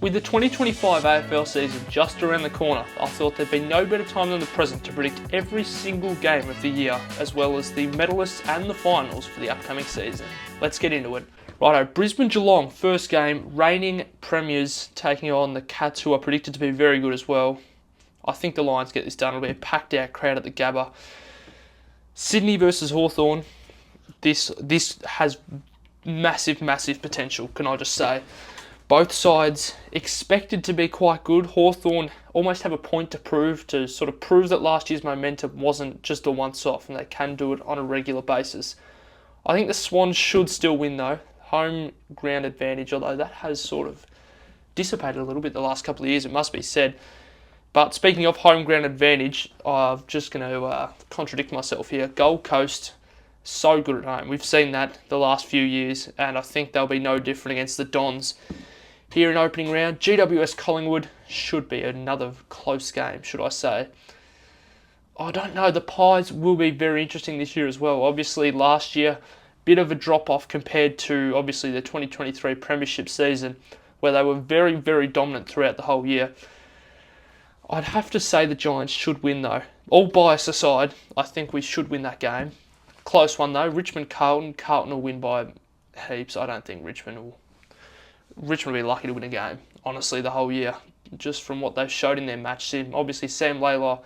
With the 2025 AFL season just around the corner, I thought there'd be no better time than the present to predict every single game of the year, as well as the medalists and the finals for the upcoming season. Let's get into it. Righto, Brisbane Geelong, first game, reigning premiers taking on the Cats, who are predicted to be very good as well. I think the Lions get this done. It'll be a packed out crowd at the Gabba. Sydney versus Hawthorn. This has massive potential, can I just say. Both sides expected to be quite good. Hawthorn almost have a point to prove, to sort of prove that last year's momentum wasn't just a once-off and they can do it on a regular basis. I think the Swans should still win though. Home ground advantage, although that has sort of dissipated a little bit the last couple of years, it must be said. But speaking of home ground advantage, I'm just going to contradict myself here. Gold Coast, so good at home. We've seen that the last few years, and I think they'll be no different against the Dons. Here in opening round, GWS Collingwood should be another close game, should I say. I don't know, the Pies will be very interesting this year as well. Obviously, last year, bit of a drop-off compared to, obviously, the 2023 Premiership season, where they were very dominant throughout the whole year. I'd have to say the Giants should win, though. All bias aside, I think we should win that game. Close one, though. Richmond-Carlton. Carlton will win by heaps. I don't think Richmond will be lucky to win a game, honestly, the whole year, just from what they've showed in their match sim. Obviously, Sam Layla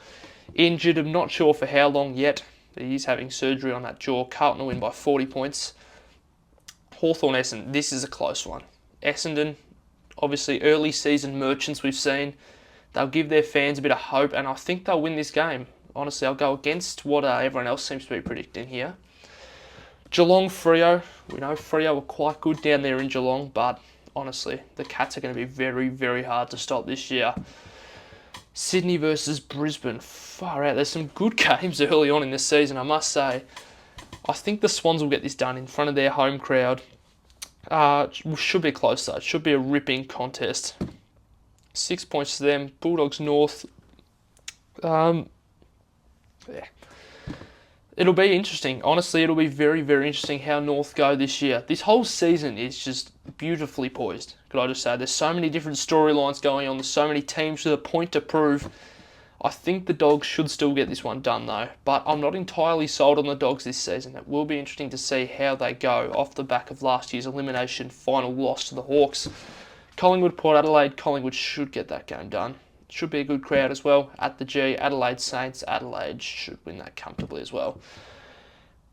injured. I'm not sure for how long yet, but he's having surgery on that jaw. Carlton will win by 40 points. Hawthorn-Essendon, this is a close one. Essendon, obviously, early season merchants we've seen. They'll give their fans a bit of hope, and I think they'll win this game. Honestly, I'll go against what everyone else seems to be predicting here. Geelong-Freo. We know Freo were quite good down there in Geelong, but honestly, the Cats are going to be very hard to stop this year. Sydney versus Brisbane. Far out. There's some good games early on in this season, I must say. I think the Swans will get this done in front of their home crowd. Should be close though. It should be a ripping contest. 6 points to them. Bulldogs North. Yeah. It'll be interesting. Honestly, it'll be very interesting how North go this year. This whole season is just beautifully poised, could I just say. There's so many different storylines going on. There's so many teams with a point to prove. I think the Dogs should still get this one done, though. But I'm not entirely sold on the Dogs this season. It will be interesting to see how they go off the back of last year's elimination final loss to the Hawks. Collingwood, Port Adelaide. Collingwood should get that game done. Should be a good crowd as well at the G. Adelaide Saints. Adelaide should win that comfortably as well.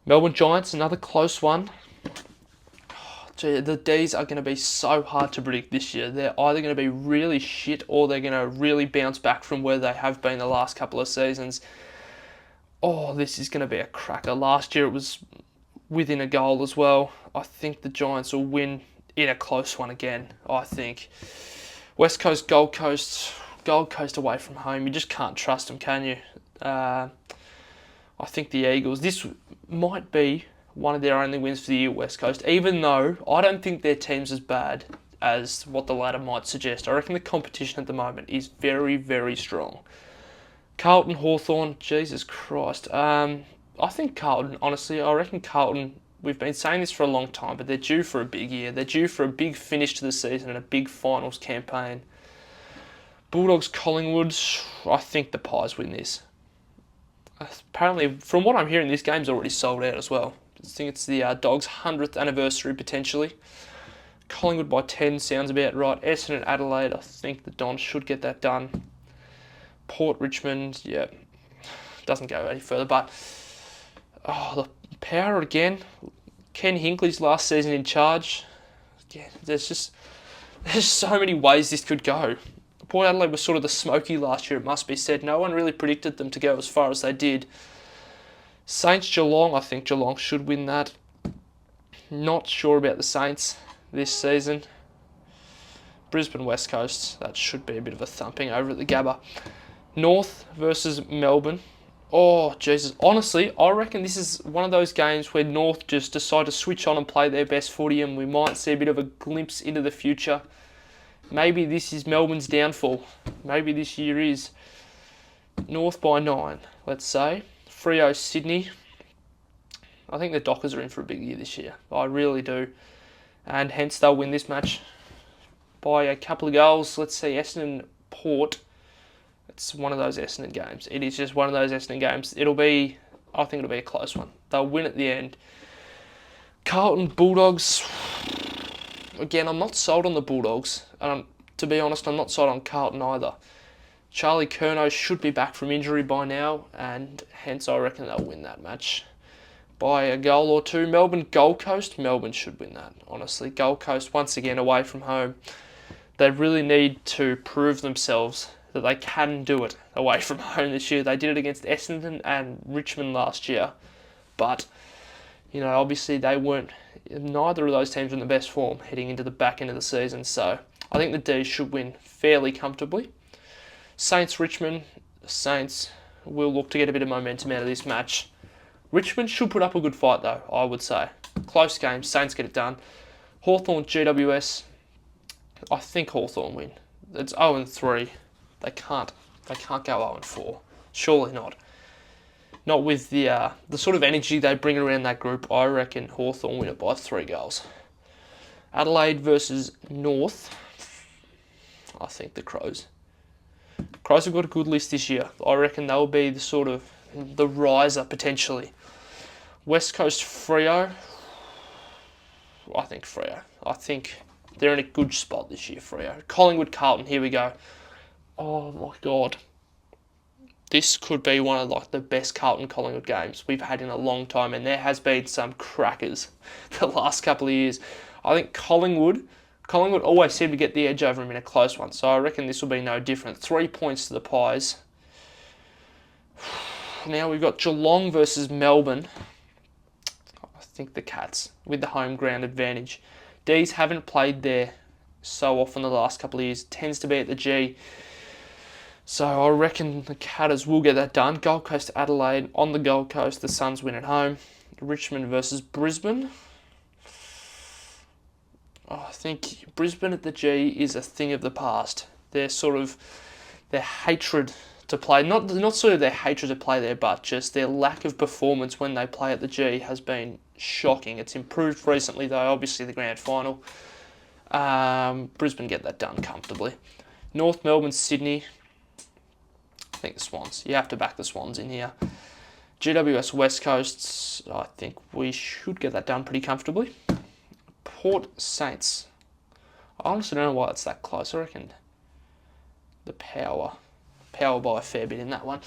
Melbourne Giants, another close one. Gee, the Ds are going to be so hard to predict this year. They're either going to be really shit or they're going to really bounce back from where they have been the last couple of seasons. Oh, this is going to be a cracker. Last year it was within a goal as well. I think the Giants will win in a close one again, I think. West Coast, Gold Coast. Gold Coast away from home. You just can't trust them, can you? I think the Eagles, this might be one of their only wins for the year, West Coast, even though I don't think their team's as bad as what the latter might suggest. I reckon the competition at the moment is very strong. Carlton, Hawthorn, Jesus Christ. I think Carlton, honestly, I reckon Carlton, we've been saying this for a long time, but they're due for a big year. They're due for a big finish to the season and a big finals campaign. Bulldogs, Collingwood, I think the Pies win this. Apparently, from what I'm hearing, this game's already sold out as well. I think it's the Dogs' 100th anniversary, potentially. Collingwood by 10 sounds about right. Essendon, Adelaide, I think the Dons should get that done. Port Richmond, yeah, doesn't go any further, but the power again. Ken Hinkley's last season in charge. Yeah, there's so many ways this could go. Port Adelaide was sort of the smoky last year, it must be said. No one really predicted them to go as far as they did. Saints Geelong, I think Geelong should win that. Not sure about the Saints this season. Brisbane West Coast, that should be a bit of a thumping over at the Gabba. North versus Melbourne. Oh, Jesus. Honestly, I reckon this is one of those games where North just decide to switch on and play their best footy, and we might see a bit of a glimpse into the future. Maybe this is Melbourne's downfall. Maybe this year is. North by 9, let's say. Freo, Sydney. I think the Dockers are in for a big year this year. I really do. And hence they'll win this match by a couple of goals. Let's see, Essendon Port. It's one of those Essendon games. It is just one of those Essendon games. I think it'll be a close one. They'll win at the end. Carlton Bulldogs. Again, I'm not sold on the Bulldogs. To be honest, I'm not sold on Carlton either. Charlie Curnow should be back from injury by now, and hence I reckon they'll win that match by a goal or two. Melbourne Gold Coast. Melbourne should win that, honestly. Gold Coast, once again, away from home. They really need to prove themselves that they can do it away from home this year. They did it against Essendon and Richmond last year. But, obviously neither of those teams were in the best form heading into the back end of the season. So I think the D's should win fairly comfortably. Saints Richmond. Saints will look to get a bit of momentum out of this match. Richmond should put up a good fight though, I would say. Close game, Saints get it done. Hawthorn GWS. I think Hawthorn win. It's 0-3. They can't go 0-4. Surely not. Not with the sort of energy they bring around that group. I reckon Hawthorn win it by 3 goals. Adelaide versus North. I think the Crows. Crows have got a good list this year. I reckon they'll be the riser potentially. West Coast Freo. I think Freo. I think they're in a good spot this year, Freo. Collingwood Carlton, here we go. Oh my God. This could be one of the best Carlton Collingwood games we've had in a long time, and there has been some crackers the last couple of years. I think Collingwood always seem to get the edge over them in a close one, so I reckon this will be no different. 3 points to the Pies. Now we've got Geelong versus Melbourne. I think the Cats with the home ground advantage. D's haven't played there so often the last couple of years. Tends to be at the G. So I reckon the Catters will get that done. Gold Coast Adelaide on the Gold Coast. The Suns win at home. Richmond versus Brisbane. I think Brisbane at the G is a thing of the past. Their hatred to play, not their hatred to play there, but just their lack of performance when they play at the G has been shocking. It's improved recently though, obviously the grand final. Brisbane get that done comfortably. North Melbourne, Sydney. I think the Swans. You have to back the Swans in here. GWS West Coast. I think we should get that done pretty comfortably. Port Saints. I honestly don't know why it's that close. I reckon the power by a fair bit in that one.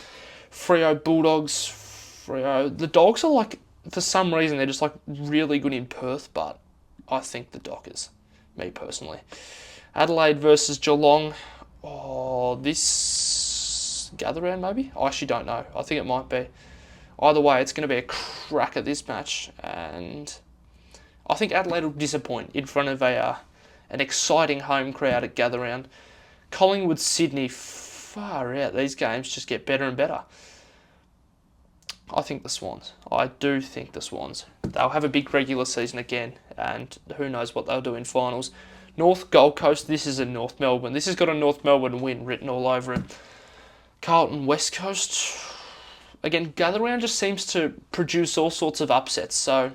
Freo Bulldogs. Freo. The Dogs are for some reason, they're just really good in Perth, but I think the Dockers, me personally. Adelaide versus Geelong. Oh, this gather round maybe? I actually don't know. I think it might be. Either way, it's going to be a crack at this match, and I think Adelaide will disappoint in front of an exciting home crowd at gather round. Collingwood Sydney, far out. These games just get better and better. I think the Swans. I do think the Swans. They'll have a big regular season again, and who knows what they'll do in finals. North Gold Coast. This is a North Melbourne. This has got a North Melbourne win written all over it. Carlton West Coast. Again, gather round just seems to produce all sorts of upsets, so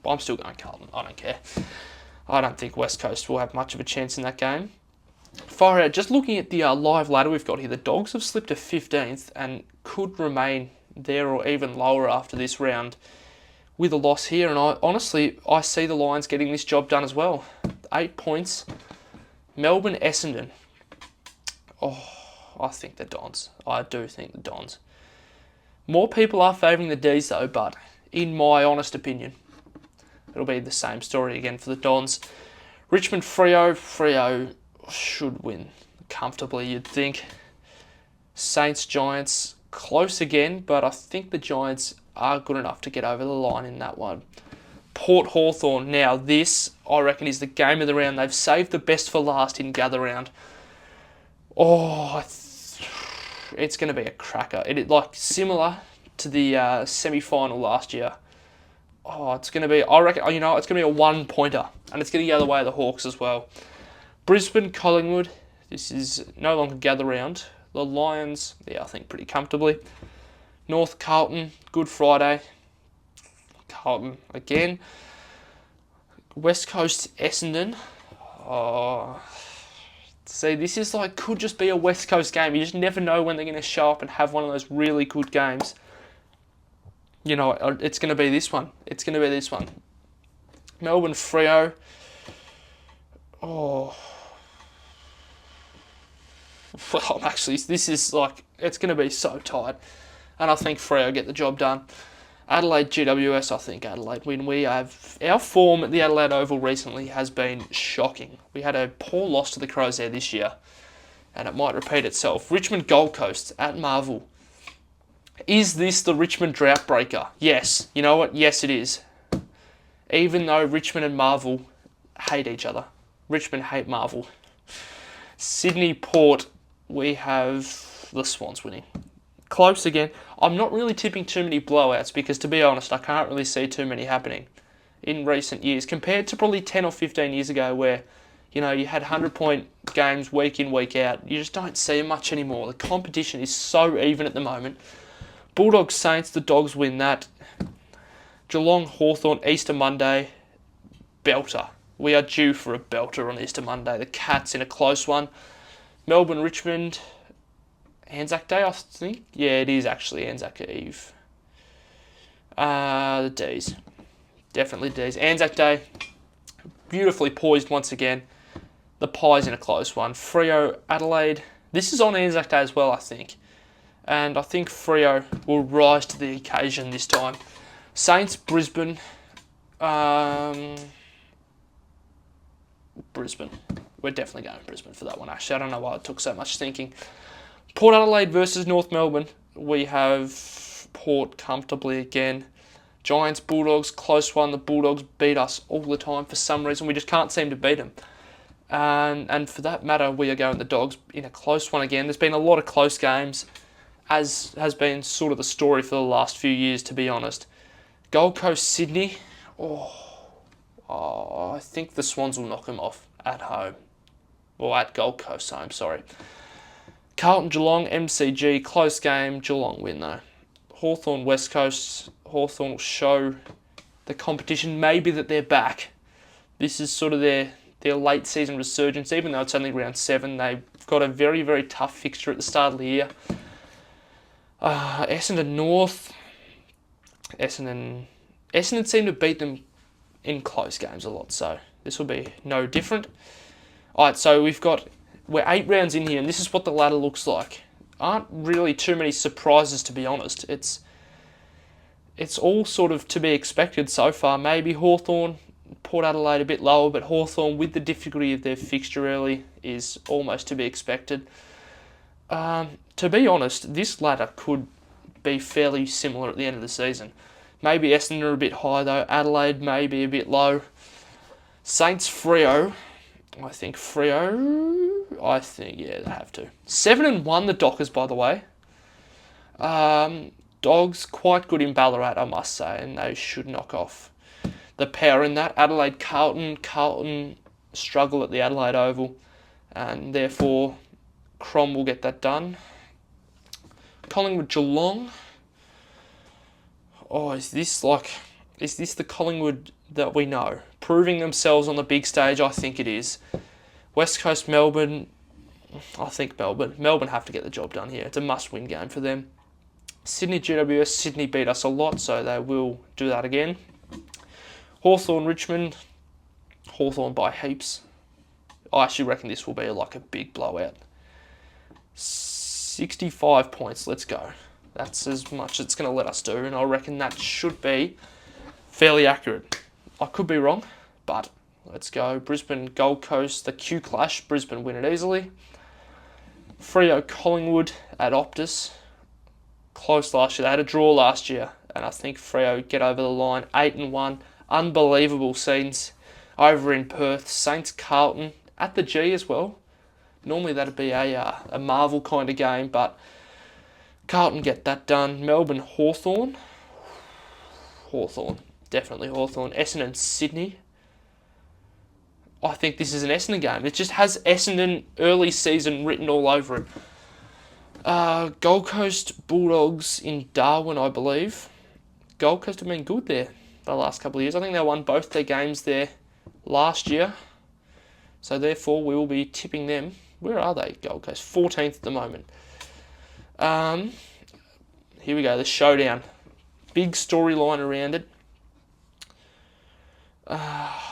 I'm still going Carlton. I don't care. I don't think West Coast will have much of a chance in that game. Far out, just looking at the live ladder we've got here, the Dogs have slipped to 15th and could remain there or even lower after this round with a loss here. And I see the Lions getting this job done as well. 8 points. Melbourne Essendon. Oh, I think the Dons. I do think the Dons. More people are favouring the D's though, but in my honest opinion, it'll be the same story again for the Dons. Richmond Freo. Freo should win comfortably, you'd think. Saints Giants, close again, but I think the Giants are good enough to get over the line in that one. Port Hawthorn. Now this, I reckon, is the game of the round. They've saved the best for last in gather round. Oh, it's going to be a cracker. Similar to the semi-final last year. Oh, it's going to be, I reckon, it's going to be a 1-pointer, and it's going to go the way of the Hawks as well. Brisbane, Collingwood. This is no longer gather round. The Lions, I think pretty comfortably. North Carlton, Good Friday. Carlton again. West Coast, Essendon. Oh, see, this is like, could just be a West Coast game. You just never know when they're going to show up and have one of those really good games. You know, it's going to be this one. It's going to be this one. Melbourne Freo. Oh. Well, actually, this is like, it's going to be so tight. And I think Freo get the job done. Adelaide GWS, I think Adelaide win. Our form at the Adelaide Oval recently has been shocking. We had a poor loss to the Crows there this year, and it might repeat itself. Richmond Gold Coast at Marvel. Is this the Richmond drought breaker? Yes. You know what? Yes, it is. Even though Richmond and Marvel hate each other. Richmond hate Marvel. Sydney Port, we have the Swans winning. Close again. I'm not really tipping too many blowouts because, to be honest, I can't really see too many happening in recent years compared to probably 10 or 15 years ago where, you know, you had 100-point games week in, week out. You just don't see much anymore. The competition is so even at the moment. Bulldogs Saints, the Dogs win that. Geelong Hawthorn Easter Monday, belter. We are due for a belter on Easter Monday. The Cats in a close one. Melbourne Richmond, Anzac Day, I think. Yeah, it is actually Anzac Eve. The D's. Definitely D's. Anzac Day, beautifully poised once again. The Pies in a close one. Freo Adelaide. This is on Anzac Day as well, I think. And I think Freo will rise to the occasion this time. Saints Brisbane. Brisbane. We're definitely going to Brisbane for that one, actually. I don't know why it took so much thinking. Port Adelaide versus North Melbourne. We have Port comfortably again. Giants Bulldogs, close one. The Bulldogs beat us all the time for some reason. We just can't seem to beat them. And for that matter, we are going the Dogs in a close one again. There's been a lot of close games, as has been sort of the story for the last few years, to be honest. Gold Coast Sydney. I think the Swans will knock them off at home. Or at Gold Coast home, sorry. Carlton Geelong, MCG, close game. Geelong win though. Hawthorn West Coast. Hawthorn will show the competition maybe that they're back. This is sort of their late season resurgence, even though it's only round 7. They've got a very, very tough fixture at the start of the year. Essendon North. Essendon seem to beat them in close games a lot, so this will be no different. Alright, so we're 8 rounds in here, and this is what the ladder looks like. Aren't really too many surprises, to be honest. It's all sort of to be expected so far. Maybe Hawthorn, Port Adelaide a bit lower, but Hawthorn, with the difficulty of their fixture early, is almost to be expected. To be honest, this ladder could be fairly similar at the end of the season. Maybe Essendon are a bit high though. Adelaide maybe a bit low. Saints Freo. Yeah, they have to. 7-1 the Dockers, by the way. Dogs quite good in Ballarat, I must say, and they should knock off the power in that. Adelaide Carlton. Carlton struggle at the Adelaide Oval, and therefore Crom will get that done. Collingwood Geelong. Is this the Collingwood that we know? Proving themselves on the big stage, I think it is. West Coast Melbourne, I think Melbourne. Melbourne have to get the job done here. It's a must-win game for them. Sydney GWS, Sydney beat us a lot, so they will do that again. Hawthorn Richmond, Hawthorn by heaps. I actually reckon this will be like a big blowout. 65 points, let's go. That's as much as it's going to let us do, and I reckon that should be fairly accurate. I could be wrong, but let's go. Brisbane Gold Coast, the Q Clash. Brisbane win it easily. Freo Collingwood at Optus. Close last year. They had a draw last year, and I think Freo get over the line. 8-1. Unbelievable scenes over in Perth. Saints Carlton at the G as well. Normally that'd be a Marvel kind of game, but Carlton get that done. Melbourne Hawthorn. Definitely Hawthorn. Essendon Sydney. I think this is an Essendon game. It just has Essendon early season written all over it. Gold Coast Bulldogs in Darwin, I believe. Gold Coast have been good there the last couple of years. I think they won both their games there last year. So therefore, we will be tipping them. Where are they, Gold Coast? 14th at the moment. Here we go, the showdown. Big storyline around it.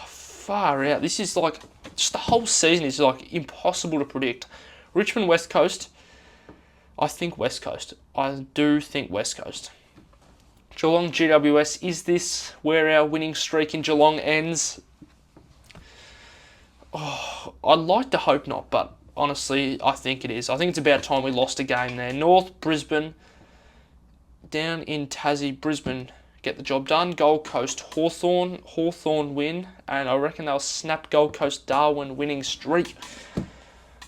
Far out. This is like, just the whole season is like impossible to predict. Richmond, West Coast. I think West Coast. I do think West Coast. Geelong, GWS. Is this where our winning streak in Geelong ends? Oh, I'd like to hope not, but honestly, I think it is. I think it's about time we lost a game there. North, Brisbane, down in Tassie, Brisbane get the job done. Gold Coast, Hawthorn win, and I reckon they'll snap Gold Coast Darwin winning streak.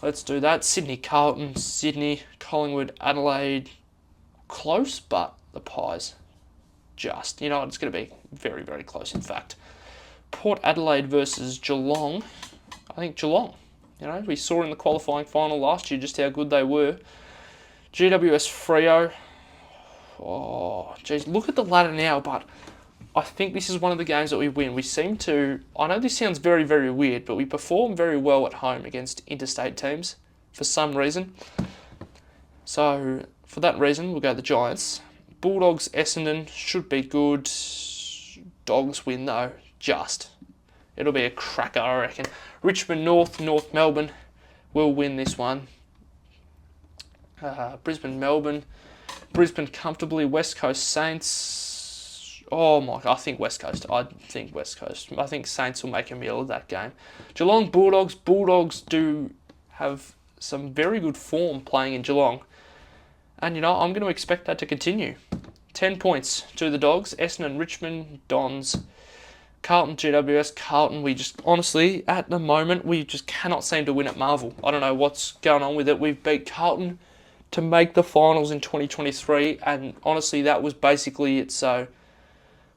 Let's do that. Sydney, Carlton, Sydney, Collingwood, Adelaide, close, but the Pies just, it's going to be very, very close, in fact. Port Adelaide versus Geelong. I think Geelong. We saw in the qualifying final last year just how good they were. GWS Freo. Oh, geez, look at the ladder now, but I think this is one of the games that we win. We seem to, I know this sounds very, very weird, but we perform very well at home against interstate teams for some reason. So, for that reason, we'll go the Giants. Bulldogs, Essendon, should be good. Dogs win, though, just. It'll be a cracker, I reckon. Richmond, North Melbourne will win this one. Brisbane, Melbourne. Brisbane comfortably. West Coast Saints. Oh my, I think West Coast. I think Saints will make a meal of that game. Geelong, Bulldogs. Bulldogs do have some very good form playing in Geelong. And, I'm going to expect that to continue. 10 points to the Dogs. Essendon, Richmond, Dons. Carlton, GWS, Carlton, we just, honestly, at the moment, we just cannot seem to win at Marvel. I don't know what's going on with it. We've beat Carlton to make the finals in 2023, and honestly, that was basically it. So,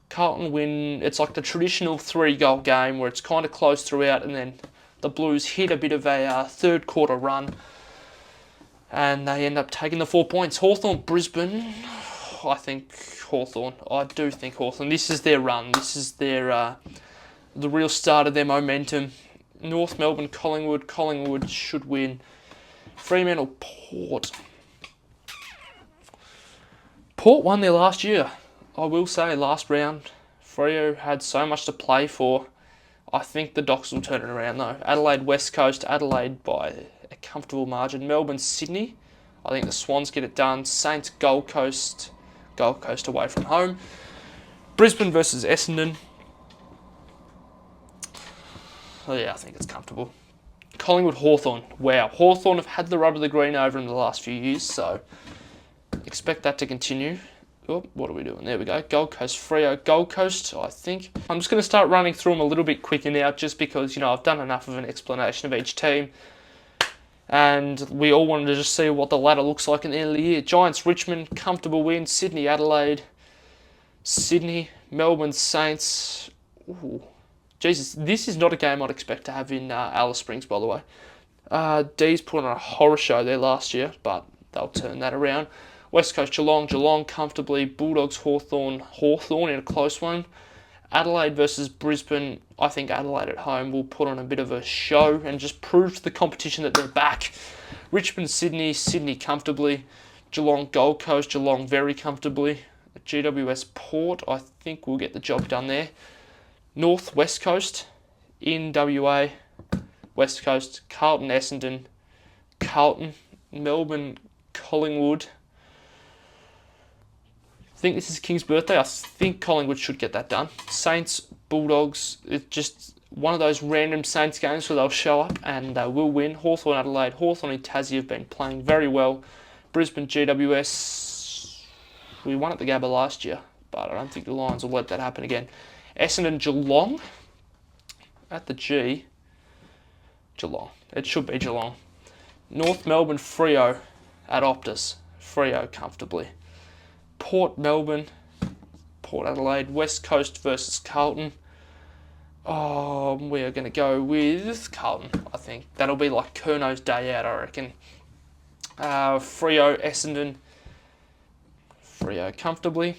Carlton win, it's like the traditional 3-goal game where it's kind of close throughout, and then the Blues hit a bit of a third quarter run, and they end up taking the 4 points. Hawthorn, Brisbane, I think Hawthorn. I do think Hawthorn. This is their run. This is their the real start of their momentum. North Melbourne, Collingwood. Collingwood should win. Fremantle, Port. Port won there last year. I will say, last round, Freo had so much to play for. I think the Docs will turn it around though. Adelaide, West Coast. Adelaide by a comfortable margin. Melbourne, Sydney. I think the Swans get it done. Saints, Gold Coast. Gold Coast away from home. Brisbane versus Essendon. Oh yeah, I think it's comfortable. Collingwood, Hawthorn. Wow, Hawthorn have had the rub of the green over in the last few years, so expect that to continue. Oh, what are we doing? There we go. Gold Coast, Freo, Gold Coast, I think. I'm just going to start running through them a little bit quicker now, just because, I've done enough of an explanation of each team. And we all wanted to just see what the ladder looks like at the end of the year. Giants, Richmond, comfortable win. Sydney, Adelaide. Sydney, Melbourne, Saints. Ooh. Jesus, this is not a game I'd expect to have in Alice Springs, by the way. D's put on a horror show there last year, but they'll turn that around. West Coast, Geelong comfortably. Bulldogs, Hawthorn in a close one. Adelaide versus Brisbane. I think Adelaide at home will put on a bit of a show and just prove to the competition that they're back. Richmond, Sydney comfortably. Geelong, Gold Coast, Geelong very comfortably. GWS Port, I think we'll get the job done there. North, West Coast, in WA. West Coast, Carlton, Essendon. Carlton, Melbourne, Collingwood. I think this is King's birthday. I think Collingwood should get that done. Saints, Bulldogs. It's just one of those random Saints games where they'll show up and they will win. Hawthorn, Adelaide. Hawthorn and Tassie have been playing very well. Brisbane, GWS. We won at the Gabba last year, but I don't think the Lions will let that happen again. Essendon, Geelong. At the G. Geelong. It should be Geelong. North Melbourne, Freo at Optus. Freo comfortably. Port, Melbourne, Port Adelaide, West Coast versus Carlton. We are going to go with Carlton, I think. That'll be like Kerno's day out, I reckon. Freo, Essendon. Freo comfortably.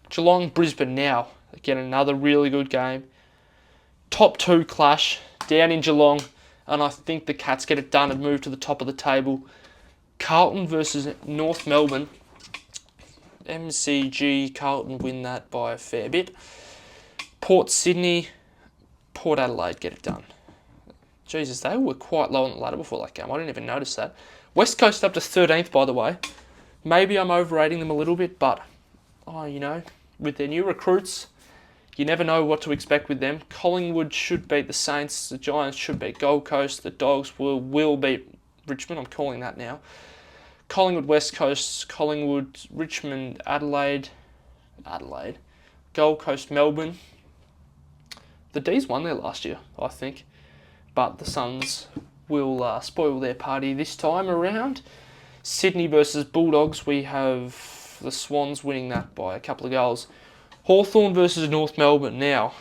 Geelong, Brisbane now. Again, another really good game. Top 2 clash down in Geelong. and I think the Cats get it done and move to the top of the table. Carlton versus North Melbourne. MCG, Carlton win that by a fair bit. Port Sydney, Port Adelaide get it done. Jesus, they were quite low on the ladder before that game. I didn't even notice that. West Coast up to 13th, by the way. Maybe I'm overrating them a little bit, but, with their new recruits, you never know what to expect with them. Collingwood should beat the Saints. The Giants should beat Gold Coast. The Dogs will beat Richmond. I'm calling that now. Collingwood, West Coast, Collingwood, Richmond, Adelaide, Gold Coast, Melbourne. The D's won there last year, I think, but the Suns will spoil their party this time around. Sydney versus Bulldogs, we have the Swans winning that by a couple of goals. Hawthorn versus North Melbourne. Now,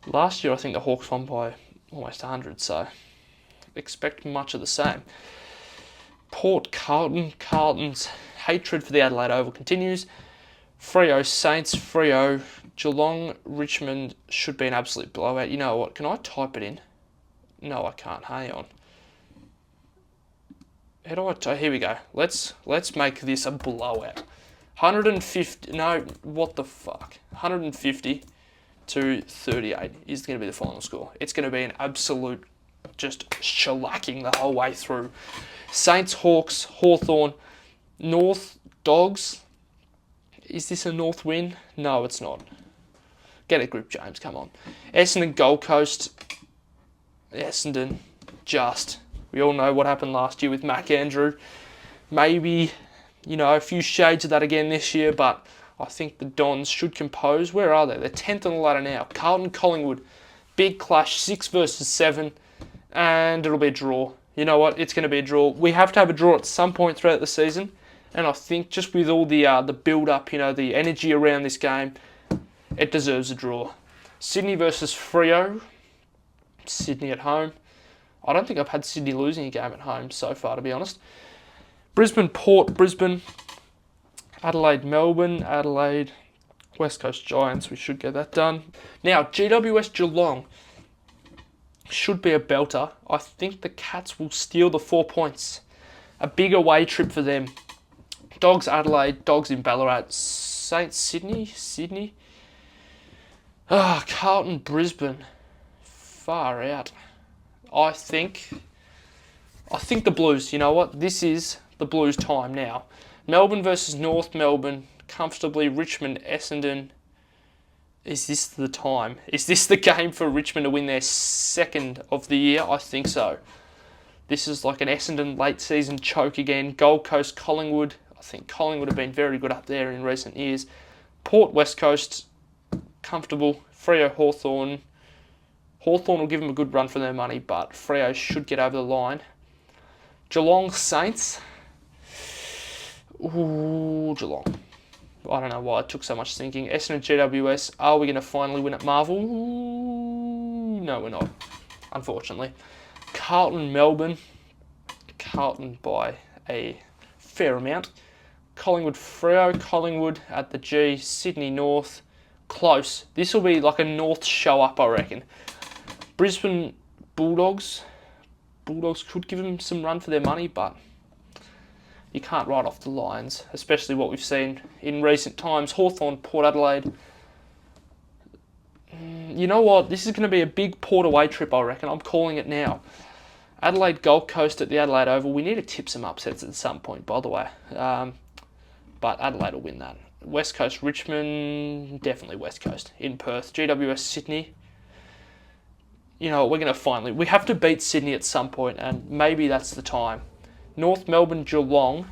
last year I think the Hawks won by almost 100, so expect much of the same. Port Carlton. Carlton's hatred for the Adelaide Oval continues. Freo Saints. Freo Geelong. Richmond should be an absolute blowout. You know what? Can I type it in? No, I can't. Hang on. How do I? Here we go. Let's make this a blowout. 150. No, what the fuck? 150 to 38 is going to be the final score. It's going to be an absolute just shellacking the whole way through. Saints, Hawks, Hawthorn, North, Dogs. Is this a North win? No, it's not. Get a grip, James, come on. Essendon, Gold Coast. Essendon, we all know what happened last year with Mac Andrew. Maybe, a few shades of that again this year, but I think the Dons should compose. Where are they? They're 10th on the ladder now. Carlton, Collingwood, big clash, 6 versus 7, and it'll be a draw. You know what? It's going to be a draw. We have to have a draw at some point throughout the season, and I think just with all the build-up, the energy around this game, it deserves a draw. Sydney versus Freo. Sydney at home. I don't think I've had Sydney losing a game at home so far, to be honest. Brisbane, Port, Brisbane. Adelaide, Melbourne. Adelaide, West Coast Giants. We should get that done. Now, GWS Geelong should be a belter. I think the Cats will steal the 4 points. A big away trip for them. Dogs, Adelaide. Dogs in Ballarat. Saints, Sydney. Carlton, Brisbane. Far out. I think the Blues, you know what? This is the Blues' time now. Melbourne versus North Melbourne, comfortably. Richmond, Essendon. Is this the time? Is this the game for Richmond to win their second of the year? I think so. This is like an Essendon late season choke again. Gold Coast, Collingwood. I think Collingwood have been very good up there in recent years. Port, West Coast, comfortable. Freo, Hawthorn. Hawthorn will give them a good run for their money, but Freo should get over the line. Geelong, Saints. Ooh, Geelong. I don't know why it took so much thinking. Essendon, GWS. Are we going to finally win at Marvel? Ooh, no, we're not, unfortunately. Carlton, Melbourne. Carlton by a fair amount. Collingwood, Freo. Collingwood at the G. Sydney, North. Close. This will be like a North show up, I reckon. Brisbane, Bulldogs. Bulldogs could give them some run for their money, but you can't write off the Lions, especially what we've seen in recent times. Hawthorn, Port Adelaide. You know what? This is going to be a big Port away trip, I reckon. I'm calling it now. Adelaide, Gold Coast at the Adelaide Oval. We need to tip some upsets at some point, by the way. But Adelaide will win that. West Coast, Richmond. Definitely West Coast. In Perth. GWS, Sydney. We have to beat Sydney at some point, and maybe that's the time. North Melbourne, Geelong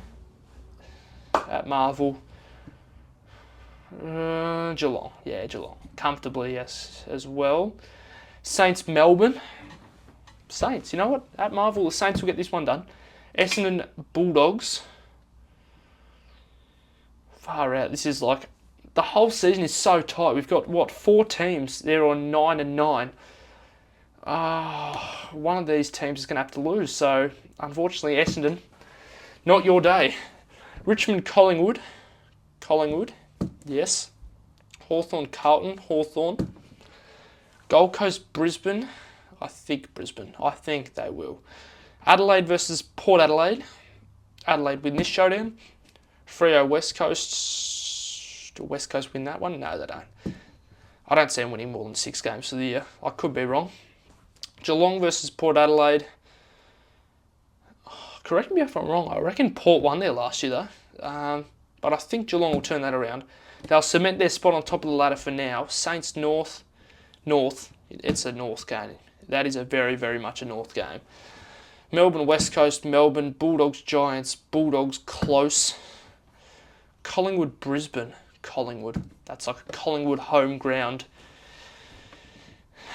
at Marvel. Geelong. Yeah, Geelong. Comfortably, yes, as well. Saints, Melbourne. Saints, you know what? At Marvel, the Saints will get this one done. Essendon, Bulldogs. Far out. This is like, the whole season is so tight. We've got, 4 teams. They're on 9 and 9. One of these teams is going to have to lose. So, unfortunately, Essendon, not your day. Richmond, Collingwood. Yes. Hawthorn, Carlton. Hawthorn. Gold Coast, Brisbane. I think Brisbane. I think they will. Adelaide versus Port Adelaide. Adelaide win this showdown. Freo West Coast. Do West Coast win that one? No, they don't. I don't see them winning more than 6 games for the year. I could be wrong. Geelong versus Port Adelaide. Correct me if I'm wrong. I reckon Port won there last year though. But I think Geelong will turn that around. They'll cement their spot on top of the ladder for now. Saints North. It's a North game. That is a very, very much a North game. Melbourne West Coast. Melbourne. Bulldogs Giants. Bulldogs close. Collingwood Brisbane. Collingwood. That's like a Collingwood home ground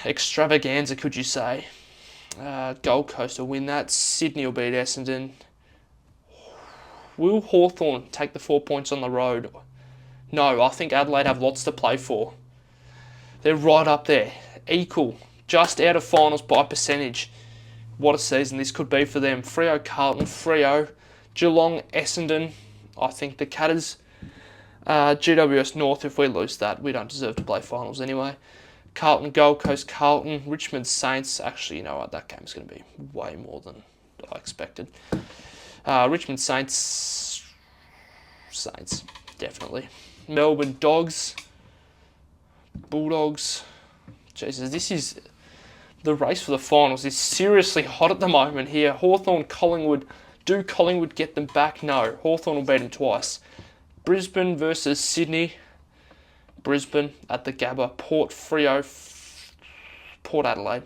extravaganza, could you say? Gold Coast will win that. Sydney will beat Essendon. Will Hawthorn take the 4 points on the road? No, I think Adelaide have lots to play for. They're right up there. Equal. Just out of finals by percentage. What a season this could be for them. Freo Carlton. Freo. Geelong Essendon. I think the Catters. GWS North, if we lose that, we don't deserve to play finals anyway. Carlton, Gold Coast, Carlton, Richmond Saints. Actually, you know what? That game's going to be way more than I expected. Richmond Saints, definitely. Melbourne Dogs, Bulldogs. Jesus, this is the race for the finals is seriously hot at the moment here. Hawthorn, Collingwood. Do Collingwood get them back? No. Hawthorn will beat them twice. Brisbane versus Sydney. Brisbane at the Gabba. Port Freo. Port Adelaide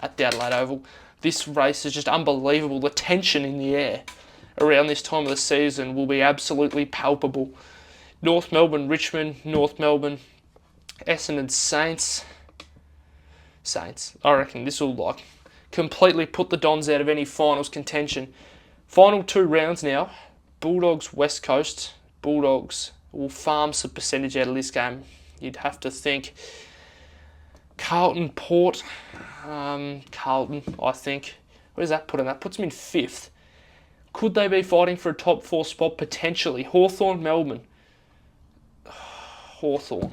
at the Adelaide Oval. This race is just unbelievable. The tension in the air around this time of the season will be absolutely palpable. North Melbourne, Richmond. North Melbourne, Essendon Saints. I reckon this will completely put the Dons out of any finals contention. Final 2 rounds now. Bulldogs West Coast. Bulldogs will farm some percentage out of this game. You'd have to think. Carlton Port. Carlton, I think. Where does that put them? That puts them in 5th. Could they be fighting for a top 4 spot? Potentially. Hawthorn Melbourne. Hawthorn,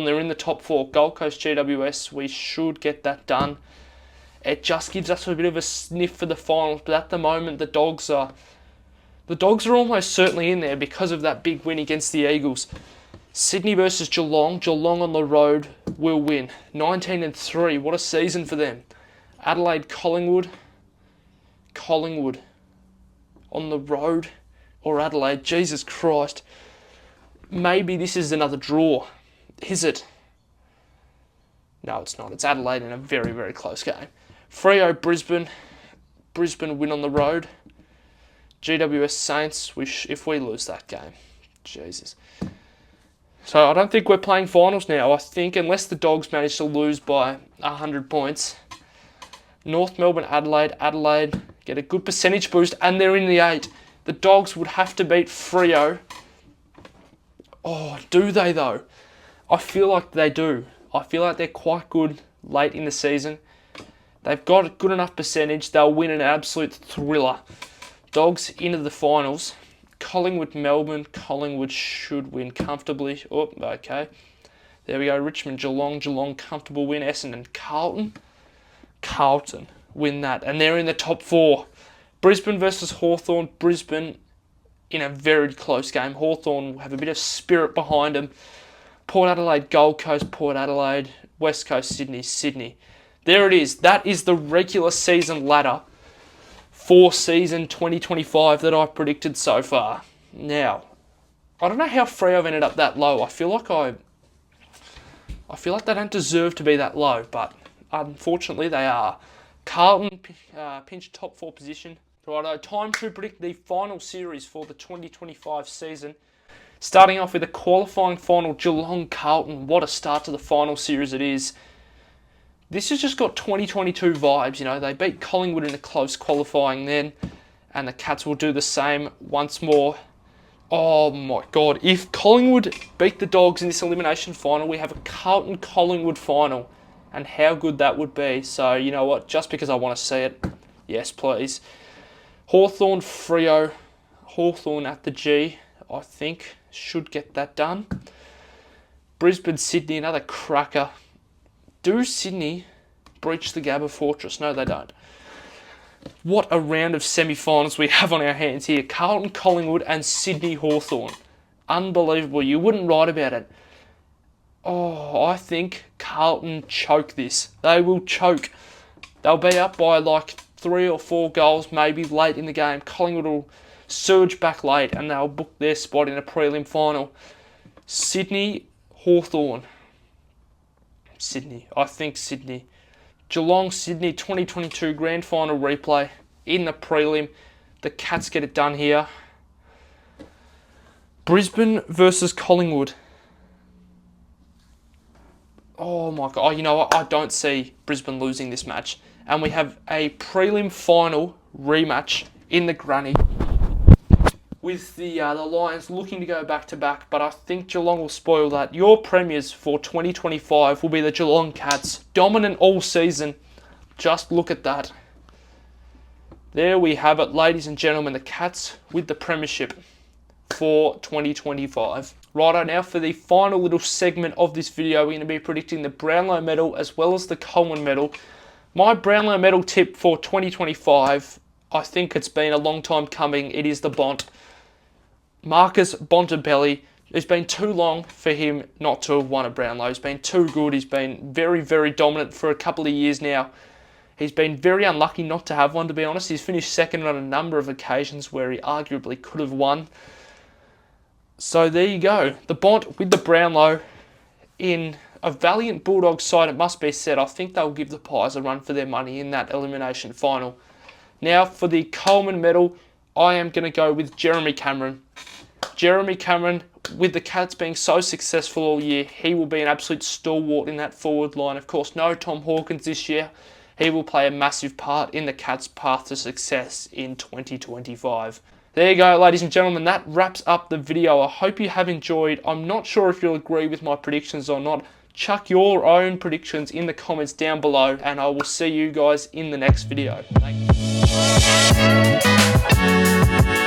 they're in the top 4. Gold Coast GWS, we should get that done. It just gives us a bit of a sniff for the finals, but at the moment the Dogs are almost certainly in there because of that big win against the Eagles. Sydney versus Geelong. Geelong on the road will win. 19-3. What a season for them. Adelaide Collingwood. Collingwood on the road or Adelaide. Jesus Christ. Maybe this is another draw. Is it? No, it's not. It's Adelaide in a very, very close game. Freo Brisbane. Brisbane win on the road. GWS Saints, if we lose that game. Jesus. So I don't think we're playing finals now. I think unless the Dogs manage to lose by 100 points. North Melbourne, Adelaide get a good percentage boost and they're in the 8. The Dogs would have to beat Freo. Oh, do they though? I feel like they do. I feel like they're quite good late in the season. They've got a good enough percentage. They'll win an absolute thriller. Dogs into the finals. Collingwood, Melbourne. Collingwood should win comfortably. Oh, okay. There we go. Richmond, Geelong, comfortable win. Essendon, Carlton win that. And they're in the top 4. Brisbane versus Hawthorn. Brisbane in a very close game. Hawthorn will have a bit of spirit behind them. Port Adelaide, Gold Coast, Port Adelaide. West Coast, Sydney. There it is. That is the regular season ladder for season 2025 that I've predicted so far. Now, I don't know how Freo have ended up that low. I feel like they don't deserve to be that low, but unfortunately they are. Carlton pinched top 4 position. Righto, time to predict the final series for the 2025 season. Starting off with a qualifying final, Geelong-Carlton. What a start to the final series it is. This has just got 2022 vibes, you know. They beat Collingwood in a close qualifying then, and the Cats will do the same once more. Oh my God, if Collingwood beat the Dogs in this elimination final, we have a Carlton-Collingwood final, and how good that would be. So, you know what, just because I want to see it, yes please. Hawthorn, Freo. Hawthorn at the G, I think, should get that done. Brisbane, Sydney, another cracker. Do Sydney breach the Gabba Fortress. No, they don't. What a round of semi-finals we have on our hands here. Carlton, Collingwood and Sydney Hawthorn. Unbelievable. You wouldn't write about it. Oh, I think Carlton choke this. They will choke. They'll be up by like 3 or 4 goals maybe late in the game. Collingwood will surge back late and they'll book their spot in a prelim final. Sydney, Hawthorn. Sydney. I think Sydney. Geelong, Sydney 2022 Grand Final replay in the prelim. The Cats get it done here. Brisbane versus Collingwood. Oh my God. Oh, you know what? I don't see Brisbane losing this match. And we have a prelim final rematch in the granny with the Lions looking to go back-to-back, but I think Geelong will spoil that. Your premiers for 2025 will be the Geelong Cats. Dominant all season. Just look at that. There we have it, ladies and gentlemen. The Cats with the premiership for 2025. Righto, now for the final little segment of this video, we're going to be predicting the Brownlow medal as well as the Coleman medal. My Brownlow medal tip for 2025, I think it's been a long time coming. It is the Bont. Marcus Bontempelli. It's been too long for him not to have won a Brownlow. He's been too good. He's been very, very dominant for a couple of years now. He's been very unlucky not to have one, to be honest. He's finished second on a number of occasions where he arguably could have won. So there you go. The Bont with the Brownlow in a valiant Bulldogs side, it must be said. I think they'll give the Pies a run for their money in that elimination final. Now for the Coleman medal, I am going to go with Jeremy Cameron. Jeremy Cameron, with the Cats being so successful all year, he will be an absolute stalwart in that forward line. Of course, no Tom Hawkins this year. He will play a massive part in the Cats' path to success in 2025. There you go, ladies and gentlemen. That wraps up the video. I hope you have enjoyed. I'm not sure if you'll agree with my predictions or not. Chuck your own predictions in the comments down below, and I will see you guys in the next video. Thank you.